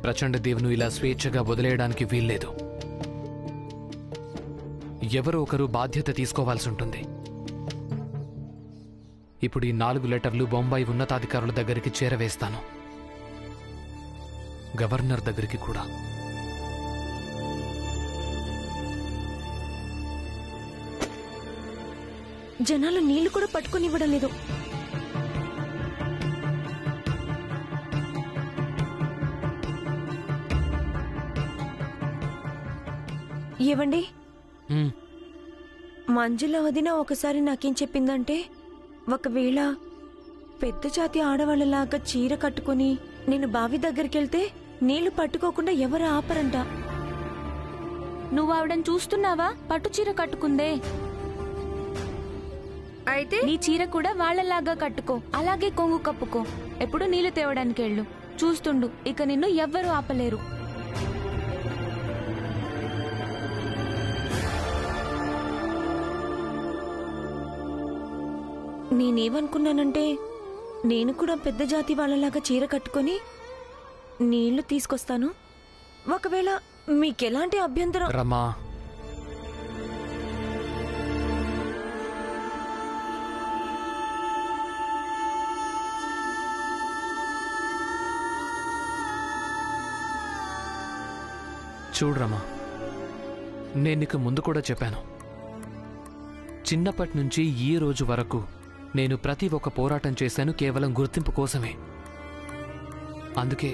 ప్రచండదేవ్ను ఇలా స్వేచ్ఛగా వదిలేయడానికి వీల్లేదు. ఎవరో ఒకరు బాధ్యత తీసుకోవాల్సి ఉంటుంది. ఇప్పుడు ఈ 4 లెటర్లు బొంబాయి ఉన్నతాధికారుల దగ్గరికి చేరవేస్తాను, గవర్నర్ దగ్గరికి కూడా. జనాలు నీళ్లు కూడా పట్టుకునివ్వడం లేదు. ఏవండి, మంజుల వదిన ఒకసారి నాకేం చెప్పిందంటే, ఒకవేళ పెద్ద జాతి ఆడవాళ్ళలాగా చీర కట్టుకుని నేను బావి దగ్గరికెళ్తే నీళ్లు పట్టుకోకుండా ఎవరు ఆపరంట. నువ్వు ఆవిడని చూస్తున్నావా? పట్టు చీర కట్టుకుందే. అయితే నీ చీర కూడా వాళ్లలాగా కట్టుకో, అలాగే కొంగు కప్పుకో. ఎప్పుడు నీళ్లు తేవడానికి వెళ్ళు. చూస్తుండు, ఇక నిన్ను ఎవ్వరూ ఆపలేరు. నేనేమనుకున్నానంటే, నేను కూడా పెద్ద జాతి వాళ్ళలాగా చీర కట్టుకొని నీళ్లు తీసుకొస్తాను. ఒకవేళ మీకెలాంటి అభ్యంతరం? రమా, చూడరమా, నేను నీకు ముందు కూడా చెప్పాను, చిన్నప్పటి నుంచి ఈ రోజు వరకు నేను ప్రతి ఒక్క పోరాటం చేశాను కేవలం గుర్తింపు కోసమే. అందుకే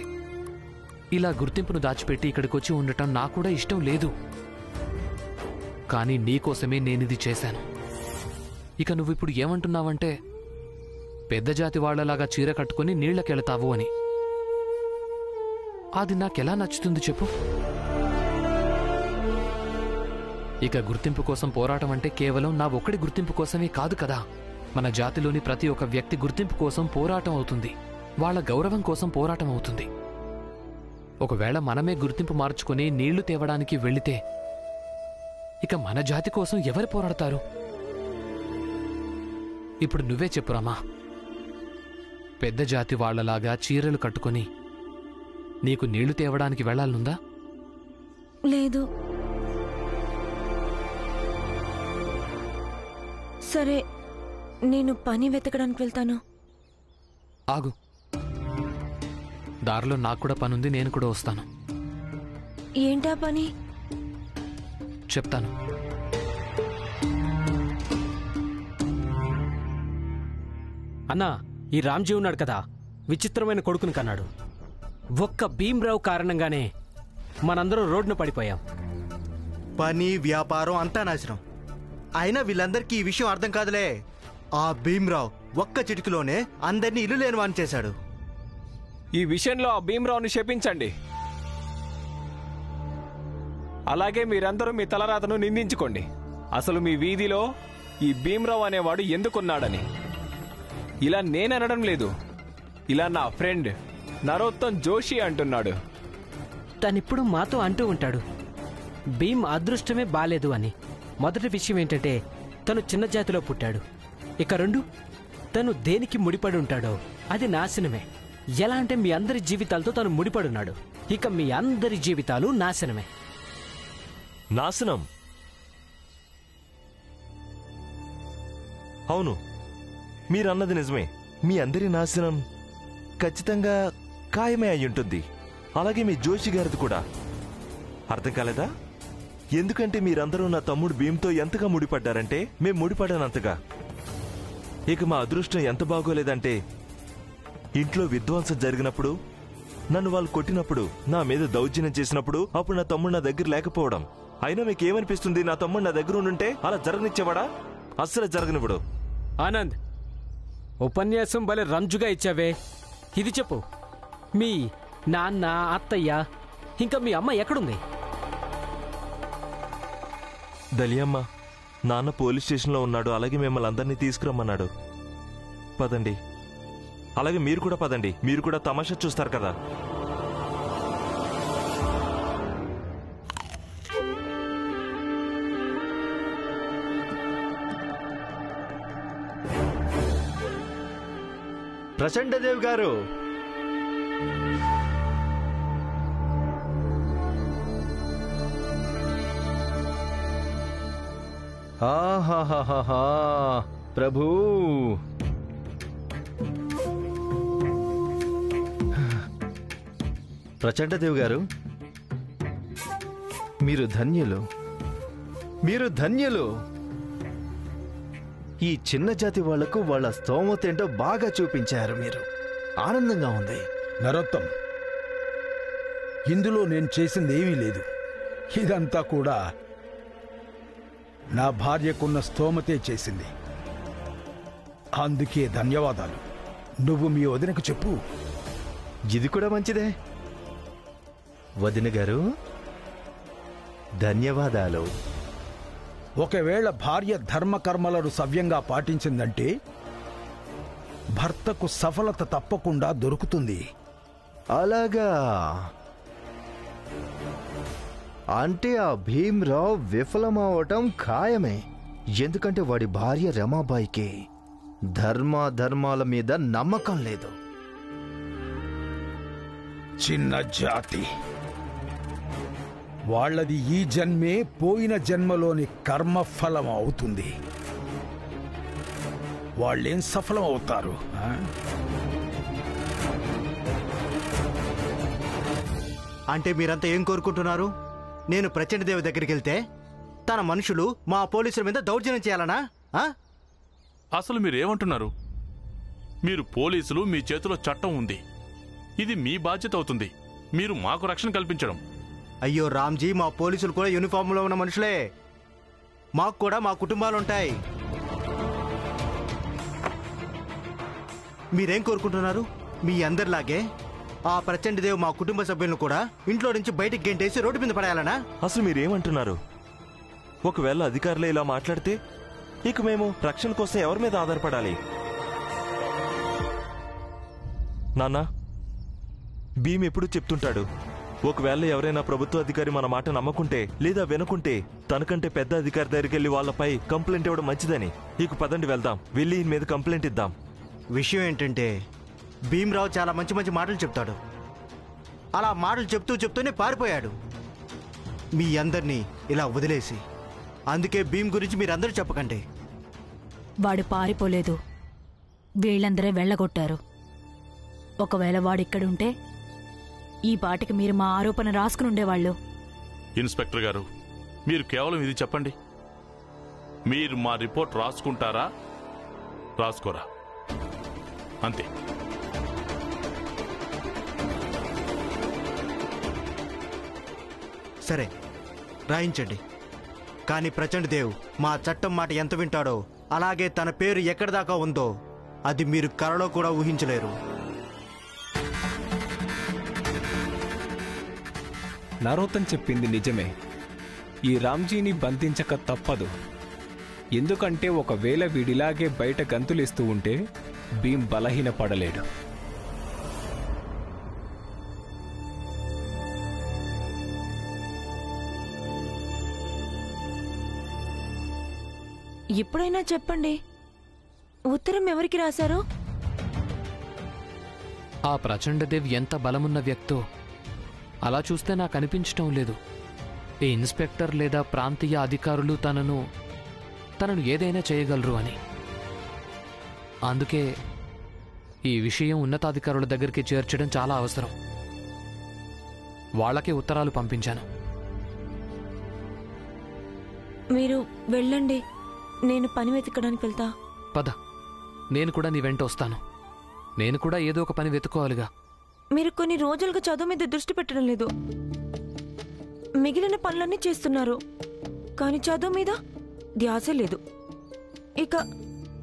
ఇలా గుర్తింపును దాచిపెట్టి ఇక్కడికొచ్చి ఉండటం నాకు కూడా ఇష్టం లేదు. కానీ నీకోసమే నేనిది చేశాను. ఇక నువ్విప్పుడు ఏమంటున్నావంటే, పెద్ద జాతి వాళ్లలాగా చీర కట్టుకుని నీళ్లకెళతావు అని. అది నాకెలా నచ్చుతుంది చెప్పు? ఇక గుర్తింపు కోసం పోరాటం అంటే కేవలం నా ఒక్కడి గుర్తింపు కోసమే కాదు కదా. మన జాతిలోని ప్రతి ఒక్క వ్యక్తి గుర్తింపు కోసం పోరాటం అవుతుంది, వాళ్ల గౌరవం కోసం పోరాటం అవుతుంది. ఒకవేళ మనమే గుర్తింపు మార్చుకుని నీళ్లు తేవడానికి వెళితే ఇక మన జాతి కోసం ఎవరు పోరాడతారు? ఇప్పుడు నువ్వే చెప్పురామా, పెద్ద జాతి వాళ్లలాగా చీరలు కట్టుకుని నీకు నీళ్లు తేవడానికి వెళ్లాలనుందా? లేదు. సరే, నేను పని వెతకడానికి వెళ్తాను. ఆగు, దారిలో నాకు కూడా పనుంది, నేను కూడా వస్తాను. ఏంటా పని? చెప్తాను. అన్నా, ఈ రామ్జీ ఉన్నాడు కదా, విచిత్రమైన కొడుకుని కన్నాడు. ఒక్క భీమ్రావు కారణంగానే మనందరం రోడ్డున పడిపోయాం. పని, వ్యాపారం అంతా నాశనం. అయినా వీళ్ళందరికీ ఈ విషయం అర్థం కాదులే. ఆ భీమ్రావు ఒక్క చిటికలోనే అందరినీ ఇల్లు లేని వాని చేశాడు. ఈ విషయంలో ఆ భీమ్రావుని శపించండి. అలాగే మీరందరూ మీ తలరాతను నిందించుకోండి. అసలు మీ వీధిలో ఈ భీమ్రావు అనేవాడు ఎందుకున్నాడని. ఇలా నేననడం లేదు, ఇలా నా ఫ్రెండ్ నరోత్తమ్ జోషి అంటున్నాడు. తనిప్పుడు మాతో అంటూ ఉంటాడు, భీమ్ అదృష్టమే బాలేదు అని. మొదటి విషయం ఏంటంటే, తను చిన్న జాతిలో పుట్టాడు. ఇక 2, తను దేనికి ముడిపడి ఉంటాడో అది నాశనమే. ఎలా అంటే మీ అందరి జీవితాలతో తను ముడిపడున్నాడు. ఇక మీ అందరి జీవితాలు నాశనమే. నాశనం? అవును, మీరన్నది నిజమే. మీ అందరి నాశనం ఖచ్చితంగా ఖాయమే అయ్యుంటుంది. అలాగే మీ జోషి గారిది కూడా. అర్థం కాలేదా? ఎందుకంటే మీరందరూ నా తమ్ముడు భీమ్తో ఎంతగా ముడిపడ్డారంటే మేం ముడిపడానంతగా. ఇక మా అదృష్టం ఎంత బాగోలేదంటే, ఇంట్లో విధ్వంసం జరిగినప్పుడు, నన్ను వాళ్ళు కొట్టినప్పుడు, నా మీద దౌర్జన్యం చేసినప్పుడు, అప్పుడు నా తమ్ముడు నా దగ్గర లేకపోవడం. అయినా మీకేమనిపిస్తుంది? నా తమ్ముడు నా దగ్గర ఉండుంటే అలా జరగనిచ్చేవాడా? అస్సలు జరగనివ్వడు. ఆనంద్, ఉపన్యాసం భలే రంజుగా ఇచ్చావే. ఇది చెప్పు, మీ నాన్న, అత్తయ్య, ఇంకా మీ అమ్మ ఎక్కడుంది? దలియమ్మ, నాన్న పోలీస్ స్టేషన్లో ఉన్నాడు. అలాగే మిమ్మల్ని అందరినీ తీసుకురమ్మన్నాడు. పదండి. అలాగే మీరు కూడా పదండి, మీరు కూడా తమాషా చూస్తారు కదా. ప్రచండదేవ్ గారు, ఆహాహాహా ప్రభు, ప్రచండదేవ్ గారు, మీరు ధన్యులు, మీరు ధన్యులు. ఈ చిన్న జాతి వాళ్లకు వాళ్ళ స్తోమత ఏంటో బాగా చూపించారు మీరు. ఆనందంగా ఉంది. నరోత్తం, ఇందులో నేను చేసింది ఏమీ లేదు. ఇదంతా కూడా నా భార్యకున్న స్తోమతే చేసింది. అందుకే ధన్యవాదాలు. నువ్వు మీ వదినకు చెప్పు. ఇది కూడా మంచిదే. వదిన గారు, ధన్యవాదాలు. ఒకవేళ భార్య ధర్మకర్మలను సవ్యంగా పాటించిందంటే భర్తకు సఫలత తప్పకుండా దొరుకుతుంది. అలాగా? అంటే ఆ భీమ్రావ్ విఫలమవటం ఖాయమే. ఎందుకంటే వాడి భార్య రమాబాయికి ధర్మాల మీద నమ్మకం లేదు. చిన్న జాతి వాళ్ళది ఈ జన్మే పోయిన జన్మలోని కర్మఫలం అవుతుంది. వాళ్ళేం సఫలం అవుతారు? అంటే మీరంతా ఏం కోరుకుంటున్నారు? నేను ప్రచండదేవి దగ్గరికి వెళ్తే తన మనుషులు మా పోలీసుల మీద దౌర్జన్యం చేయాలనా? అసలు మీరేమంటున్నారు? మీరు పోలీసులు, మీ చేతిలో చట్టం ఉంది. ఇది మీ బాధ్యత అవుతుంది. మీరు మాకు రక్షణ కల్పించడం. అయ్యో రామ్జీ, మా పోలీసులు కూడా యూనిఫామ్లో ఉన్న మనుషులే. మాకు కూడా మా కుటుంబాలుంటాయి. మీరేం కోరుకుంటున్నారు? మీ అందరిలాగే ఆ ప్రచండదేవ్ మా కుటుంబ సభ్యులను కూడా ఇంట్లో నుంచి బయటికి గెంటేసి రోడ్డు మీద పడేయాలనా? అసలు మీరేమంటున్నారు? ఒకవేళ అధికారులే ఇలా మాట్లాడితే ఇక మేము రక్షణ కోసం ఎవరి మీద ఆధారపడాలి? నాన్న, భీమ్ ఎప్పుడు చెప్తుంటాడు, ఒకవేళ ఎవరైనా ప్రభుత్వ అధికారి మన మాట నమ్మకుంటే లేదా వినకుంటే తనకంటే పెద్ద అధికారి దగ్గరికి వెళ్ళి వాళ్ళపై కంప్లైంట్ ఇవ్వడం మంచిదని. ఇక పదండి వెళ్దాం, వెళ్ళి ఈయన మీద కంప్లైంట్ ఇద్దాం. విషయం ఏంటంటే భీమ్రావు చాలా మంచి మంచి మాటలు చెప్తాడు. అలా మాటలు చెప్తూనే పారిపోయాడు మీ అందరినీ ఇలా వదిలేసి. అందుకే భీమ్ గురించి మీరందరూ చెప్పకండి. వాడు పారిపోలేదు, వీళ్ళందరే వెళ్ళగొట్టారు. ఒకవేళ వాడిక్కడుంటే ఈ పాటికి మీరు మా ఆరోపణ రాసుకుని ఉండేవాళ్ళు. ఇన్స్పెక్టర్ గారు, మీరు కేవలం ఇది చెప్పండి, మీరు మా రిపోర్ట్ రాసుకుంటారా రాసుకోరా, అంతే. సరే, రాయించండి. కానీ ప్రచండదేవ్ మా చట్టం మాట ఎంత వింటాడో, అలాగే తన పేరు ఎక్కడి దాకా ఉందో అది మీరు కలలో కూడా ఊహించలేరు. నరోత్తన్ చెప్పింది నిజమే. ఈ రామ్జీని బంధించక తప్పదు. ఎందుకంటే ఒకవేళ వీడిలాగే బయట గంతులేస్తూ ఉంటే భీమ్ బలహీనపడలేడు. ఎప్పుడైనా చెప్పండి, ఉత్తరం ఎవరికి రాశారు? ఆ ప్రచండదేవ్ ఎంత బలమున్న వ్యక్తో అలా చూస్తే నాకు అనిపించటం లేదు. ఈ ఇన్స్పెక్టర్ లేదా ప్రాంతీయ అధికారులు తనను ఏదైనా చేయగలరు అని. అందుకే ఈ విషయం ఉన్నతాధికారుల దగ్గరికి చేర్చడం చాలా అవసరం. వాళ్ళకే ఉత్తరాలు పంపించాను. మీరు వెళ్ళండి, నేను పని వెతకడానికి వెళ్తా. పద, నేను కూడా నీ వెంట వస్తాను. నేను కూడా ఏదో ఒక పని వెతుకోవాలిగా. మీరు కొన్ని రోజులుగా చదువు మీద దృష్టి పెట్టడం లేదు. మిగిలిన పనులన్నీ చేస్తున్నారు, కానీ చదువు మీద ధ్యాస లేదు. ఇక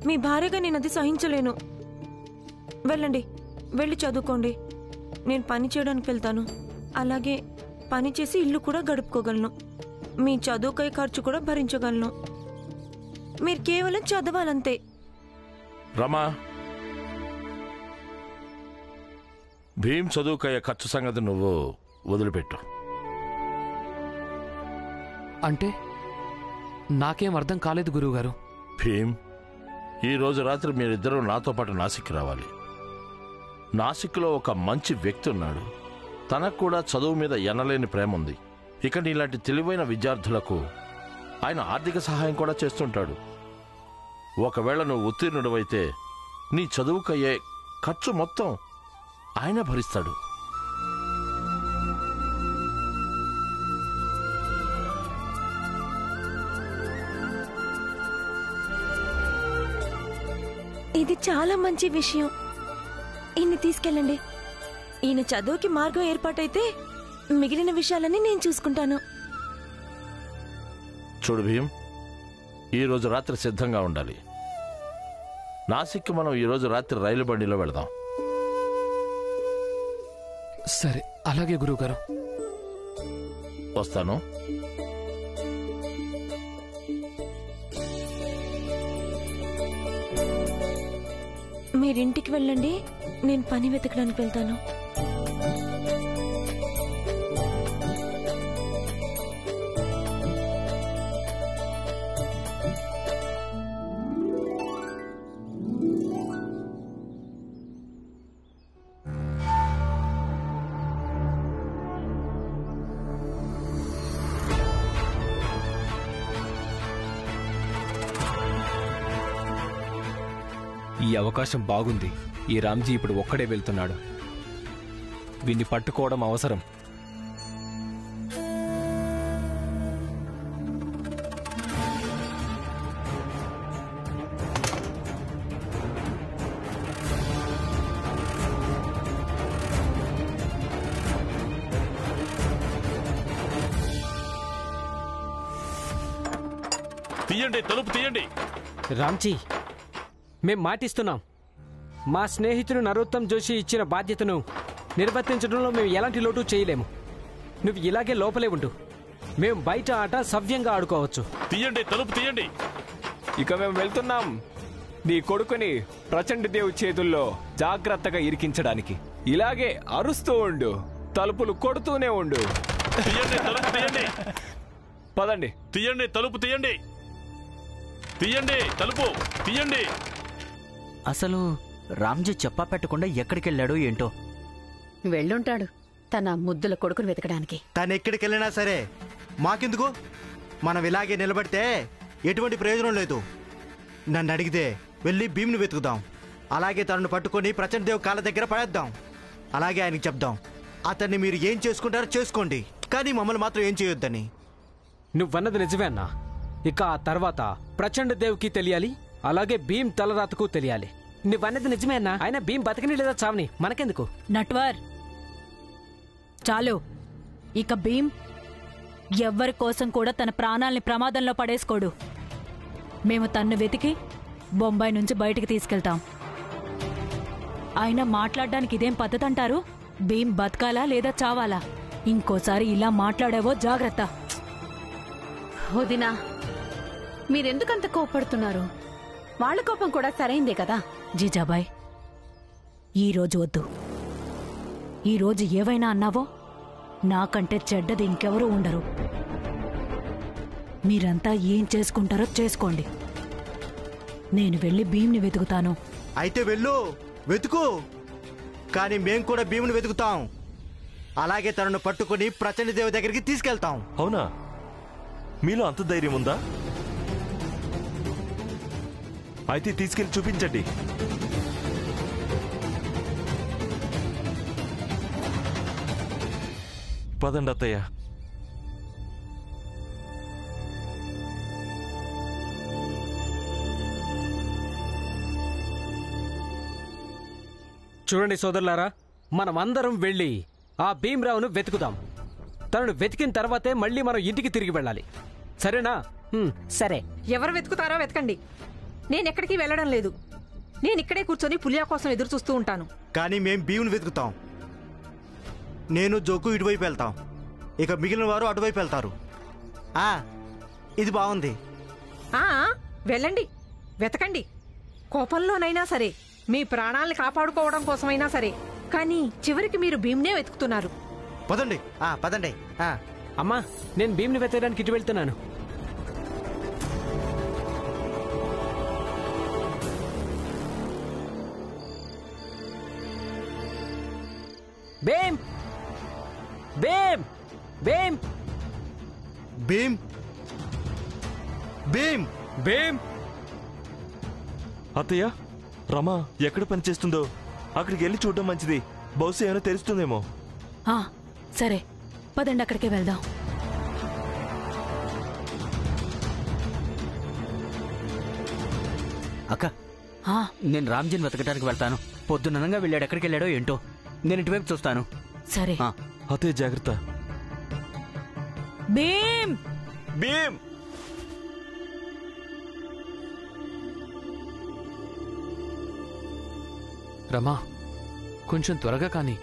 మీ భార్యగా నేను అది సహించలేను. వెళ్ళండి, వెళ్ళి చదువుకోండి. నేను పని చేయడానికి వెళ్తాను. అలాగే పని చేసి ఇల్లు కూడా గడుపుకోగలను. మీ చదువుకై ఖర్చు కూడా భరించగలను. మీరు కేవలం చదవాలంతే. రమా, భీమ్ చదువుకయ్యే ఖర్చు సంగతి నువ్వు వదిలిపెట్టు. అంటే నాకేం అర్థం కాలేదు గురువుగారు. భీమ్, ఈరోజు రాత్రి మీరిద్దరూ నాతో పాటు నాసిక్ రావాలి. నాసిక్లో ఒక మంచి వ్యక్తి ఉన్నాడు. తనకు కూడా చదువు మీద ఎనలేని ప్రేమ ఉంది. ఇక నీలాంటి తెలివైన విద్యార్థులకు ఆయన ఆర్థిక సహాయం కూడా చేస్తుంటాడు. ఒకవేళ నువ్వు ఉత్తీర్ణుడవైతే నీ చదువుకయ్యే ఖర్చు మొత్తం ఆయన భరిస్తాడు. ఇది చాలా మంచి విషయం. ఈయన్ని తీసుకెళ్ళండి. ఈయన చదువుకి మార్గం ఏర్పాటైతే మిగిలిన విషయాలన్నీ నేను చూసుకుంటాను. చూడు భీం, ఈరోజు రాత్రి సిద్ధంగా ఉండాలి. నాసిక్కి మనం ఈరోజు రాత్రి రైలు బండిలో వెళదాం. సరే, అలాగే గురువుగారు. వస్తాను. మీరింటికి వెళ్ళండి, నేను పని వెతకడానికి వెళ్తాను. ఈ అవకాశం బాగుంది. ఈ రామ్జీ ఇప్పుడు ఒక్కడే వెళ్తున్నాడు. వీన్ని పట్టుకోవడం అవసరం. తీయండి, తలుపు తీయండి. రామ్జీ, మేం మాటిస్తున్నాం. మా స్నేహితుడు నరోత్తమ్ జోషి ఇచ్చిన బాధ్యతను నిర్వర్తించడంలో మేము ఎలాంటి లోటు చేయలేము. నువ్వు ఇలాగే లోపలే ఉండు. మేము బయట ఆట సవ్యంగా ఆడుకోవచ్చు. తీయండి, తలుపు తీయండి. ఇక మేము వెళ్తున్నాం. నీ కొడుకుని ప్రచండ దేవు చేతుల్లో జాగ్రత్తగా ఇరికించడానికి. ఇలాగే అరుస్తూ ఉండు, తలుపులు కొడుతూనే ఉండు. తీయండి, తలుపు తీయండి. పదండి. తీయండి, తలుపు తీయండి. తీయండి, తలుపు తీయండి. అసలు రామ్జీ చెప్పా పెట్టకుండా ఎక్కడికెళ్ళాడో ఏంటో. వెళ్ళుంటాడు తన ముద్దుల కొడుకుని వెతకడానికి. తను ఎక్కడికెళ్ళినా సరే మాకెందుకు? మనం ఇలాగే నిలబడితే ఎటువంటి ప్రయోజనం లేదు. నన్ను అడిగితే వెళ్ళి భీమ్ని వెతుకుదాం. అలాగే తనను పట్టుకొని ప్రచండ దేవ్ కాళ్ళ దగ్గర పడేద్దాం. అలాగే ఆయనకి చెప్దాం, అతన్ని మీరు ఏం చేసుకుంటారో చేసుకోండి, కానీ మమ్మల్ని మాత్రం ఏం చేయొద్దని. నువ్వన్నది నిజమే అన్నా. ఇక ఆ తర్వాత ప్రచండ దేవుకి తెలియాలి, అలాగే భీమ్ తలరాతకు తెలియాలి. నువ్వన్నది నిజమే అన్నా. ఆయన భీమ్ బతకని లేదా చావని మనకెందుకు? నట్వర్, చాలు. ఇక భీమ్ ఎవ్వరి కోసం కూడా తన ప్రాణాల్ని ప్రమాదంలో పడేసుకోడు. మేము తన్ను వెతికి బొంబాయి నుంచి బయటికి తీసుకెళ్తాం. ఆయన మాట్లాడడానికి ఇదేం పద్ధతి అంటారు? భీమ్ బతకాలా లేదా చావాలా? ఇంకోసారి ఇలా మాట్లాడావో జాగ్రత్త. వదినా, మీరెందుకంత కోప్పడుతున్నారు? వాళ్ళ కోపం కూడా సరైందే కదా. జీజాబాయ్, ఈరోజు వద్దు. ఈరోజు ఏవైనా అన్నావో నాకంటే చెడ్డది ఇంకెవరూ ఉండరు. మీరంతా ఏం చేసుకుంటారో చేసుకోండి. నేను వెళ్ళి భీమ్ని వెతుకుతాను. అయితే వెళ్ళు, వెతుకు. కానీ మేం కూడా భీముని వెతుకుతాం. అలాగే తనను పట్టుకుని ప్రచండ దేవి దగ్గరికి తీసుకెళ్తాం. అవునా? మీలో అంత ధైర్యం ఉందా? అయితే తీసుకెళ్లి చూపించండి. పదండి అత్తయ్య. చూడండి సోదరులారా, మనమందరం వెళ్ళి ఆ భీమ్రావును వెతుకుదాం. తనను వెతికిన తర్వాతే మళ్ళీ మనం ఇంటికి తిరిగి వెళ్ళాలి. సరేనా? సరే. ఎవరు వెతుకుతారో వెతకండి. నేనెక్కడికి వెళ్ళడం లేదు. నేనిక్కడే కూర్చొని పులియా కోసం ఎదురు చూస్తూ ఉంటాను. కానీ మేం భీముని వెతుకుతాం. నేను జోకు ఇటువైపు వెళ్తాం, ఇక మిగిలిన వారు అటువైపు వెళ్తారు. ఇది బాగుంది. వెళ్ళండి, వెతకండి. కోపంలోనైనా సరే, మీ ప్రాణాలను కాపాడుకోవడం కోసమైనా సరే, కానీ చివరికి మీరు భీమ్నే వెతుకుతున్నారు. పదండి, పదండి. అమ్మా, నేను భీమ్ని వెతకడానికి ఇటు వెళ్తున్నాను. భీమ్, భీమ్, భీమ్, భీమ్, భీమ్! భీమ్! అత్తయ్య, రమ ఎక్కడ పనిచేస్తుందో అక్కడికి వెళ్ళి చూడడం మంచిది. బహుశా ఏమైనా తెలుస్తుందేమో. సరే, పదండి అక్కడికే వెళ్దాం. అక్క, నేను రామ్జీని వెతకడానికి వెళ్తాను. పొద్దుననంగా వెళ్ళాడు, ఎక్కడికి వెళ్ళాడో ఏంటో. నేను ఇటువైపు చూస్తాను. సరే. అత్తయ్య జాగ్రత్త. భీమ్! భీమ్! రమా, కొంచెం త్వరగా కానీ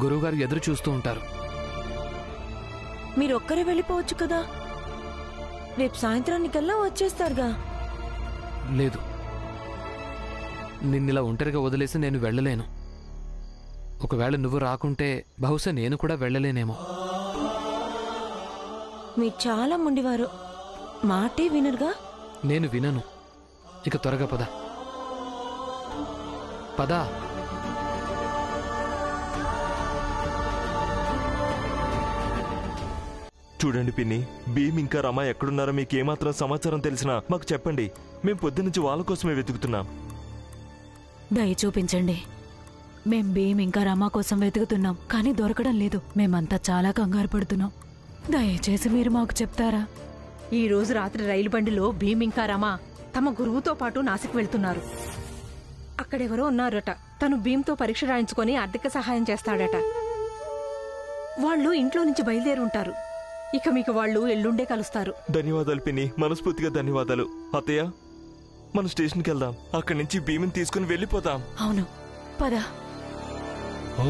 గురువుగారు ఎదురు చూస్తూ ఉంటారు. మీరొక్కరే వెళ్ళిపోవచ్చు కదా, రేపు సాయంత్రానికల్లా వచ్చేస్తారుగా. లేదు, నిన్నిలా ఒంటరిగా వదిలేసి నేను వెళ్ళలేను. ఒకవేళ నువ్వు రాకుంటే బహుశా నేను కూడా వెళ్ళలేనేమో. మీరు చాలా మొండివారు, మాటే వినరుగా. నేను వినను. ఇక త్వరగా పద. పదా. చూడండి పిన్ని, భీమ్ ఇంకా రమ ఎక్కడున్నారో మీకు ఏమాత్రం సమాచారం తెలిసినా మాకు చెప్పండి. మేం పొద్దునుంచి వాళ్ళ కోసమే వెతుకుతున్నాం. దయ చూపించండి. మేం భీమ్ ఇంకా రమా కోసం వెతుకుతున్నాం, కానీ దొరకడం లేదు. మేమంతా చాలా కంగారు పడుతున్నాం. దయచేసి మీరు మాకు చెప్తారా? ఈ రోజు రాత్రి రైలు బండిలో భీమ్ ఇంకా రమ తమ గురువుతో పాటు నాసిక్ వెళ్తున్నారు. అక్కడెవరో ఉన్నారట. తను భీమ్తో పరీక్ష రాయించుకొని ఆర్థిక సహాయం చేస్తాడట. వాళ్ళు ఇంట్లో నుంచి బయలుదేరి ఉంటారు. ఇక మీకు వాళ్ళు ఎల్లుండే కలుస్తారు. ధన్యవాదాలు పిన్ని, మనస్ఫూర్తిగా ధన్యవాదాలు. అత్తయ్య, మనం స్టేషన్కి వెళ్దాం. అక్కడి నుంచి భీమిని తీసుకుని వెళ్ళిపోతాం. అవును, పద. ఓ,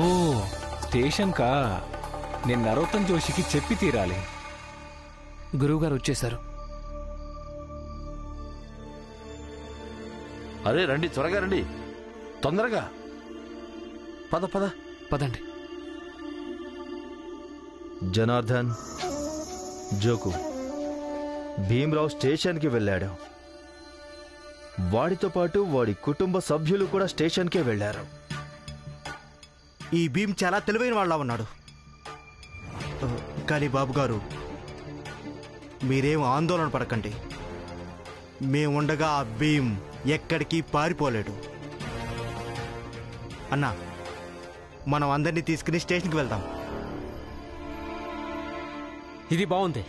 స్టేషన్ కా? నేను నరోత్తమ్ జోషికి చెప్పి తీరాలి. గురువుగారు వచ్చేశారు. అరే రండి, త్వరగా రండి, తొందరగా. పద పద. పదండి. జనార్దన్, జోకు, భీమ్రావు స్టేషన్కి వెళ్ళాడు. వాడితో పాటు వాడి కుటుంబ సభ్యులు కూడా స్టేషన్కే వెళ్ళారు. ఈ భీమ్ చాలా తెలివైన వాళ్ళ ఉన్నాడు. కానీ బాబుగారు, మీరేం ఆందోళన పడకండి. మేముండగా ఆ భీమ్ ఎక్కడికి పారిపోలేడు. అన్నా, మనం అందరినీ తీసుకుని స్టేషన్కి వెళ్దాం. ఇది బాగుంది.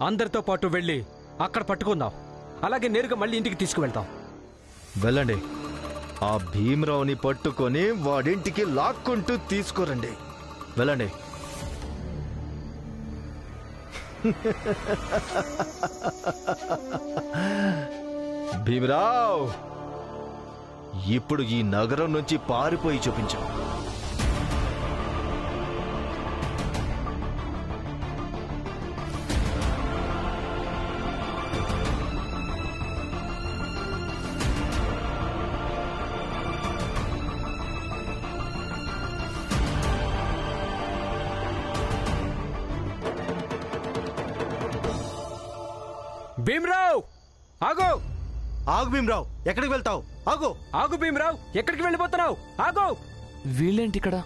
అందరితో పాటు వెళ్ళి అక్కడ పట్టుకుందాం. అలాగే నేరుగా మళ్ళీ ఇంటికి తీసుకువెళ్తాం. వెళ్ళండి. ఆ భీమ్రావుని పట్టుకొని వాడింటికి లాక్కుంటూ తీసుకురండి. వెళ్ళండి. భీమ్రావ్, ఇప్పుడు ఈ నగరం నుంచి పారిపోయి చూపించు. భీమ్రావ్, ఆగు! ఆగు భీమ్రావ్, ఎక్కడికి వెళ్తావు? ఆగు! ఆగు భీమ్రావ్, ఎక్కడికి వెళ్ళిపోతున్నావు? ఆగు! వీళ్ళేంటి ఇక్కడ?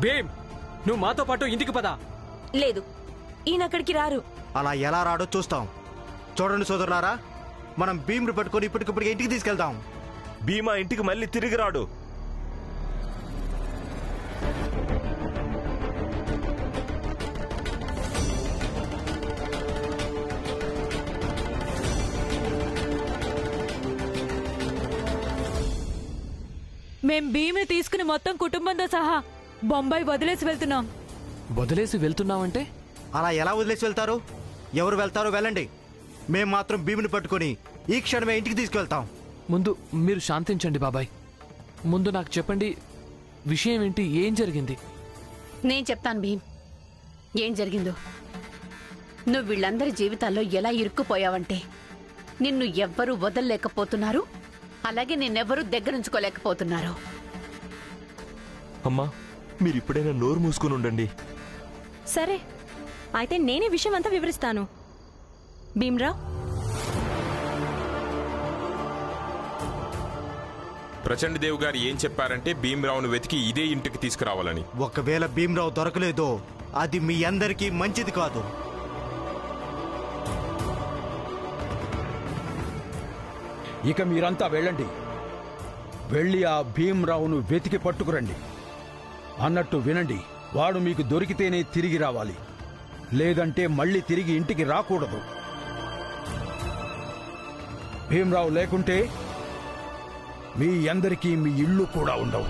భీమ్, నువ్వు మాతో పాటు ఇంటికి పదా. లేదు, ఈయన అక్కడికి రారు. అలా ఎలా రాడో చూస్తాం. చూడండి సోదరులారా, మనం భీమ్ని పట్టుకొని ఇప్పటికిప్పటికే ఇంటికి తీసుకెళ్తాం. భీమా ఇంటికి మళ్ళీ తిరిగి రాడు. మేం భీమ్ని తీసుకుని మొత్తం కుటుంబంతో సహా బొంబాయి వదిలేసి వెళ్తున్నాం. వదిలేసి వెళ్తున్నామంటే? అలా ఎలా వదిలేసి వెళ్తారు? ఎవరు వెళ్తారో వెళ్ళండి. మేం మాత్రం భీముని పట్టుకొని ఈ క్షణమే ఇంటికి తీసుకువెళ్తాం. ముందు మీరు శాంతించండి బాబాయ్. ముందు నాకు చెప్పండి, విషయం ఏంటి? ఏం జరిగింది? నేను చెప్తాను భీమ్, ఏం జరిగిందో. నువ్వు వీళ్ళందరి జీవితాల్లో ఎలా ఇరుక్కుపోయావంటే నిన్ను ఎవ్వరూ వదలలేకపోతున్నారు, అలాగే నిన్నెవ్వరూ దగ్గరుంచుకోలేకపోతున్నారు. అమ్మా, మీరిప్పుడైనా నోరు మూసుకుని ఉండండి. సరే, అయితే నేనే విషయం అంతా వివరిస్తాను. భీమ్రావ్, ప్రచండదేవ్ గారు ఏం చెప్పారంటే భీమ్రావును వెతికి ఇదే ఇంటికి తీసుకురావాలని. ఒకవేళ భీమ్రావు దొరకలేదో అది మీ అందరికీ మంచిది కాదు. ఇక మీరంతా వెళ్ళండి. వెళ్ళి ఆ భీమ్రావును వెతికి పట్టుకురండి. అన్నట్టు వినండి, వాడు మీకు దొరికితేనే తిరిగి రావాలి, లేదంటే మళ్ళీ తిరిగి ఇంటికి రాకూడదు. భీమ్రావు లేకుంటే మీ అందరికీ మీ ఇళ్ళు కూడా ఉండవు.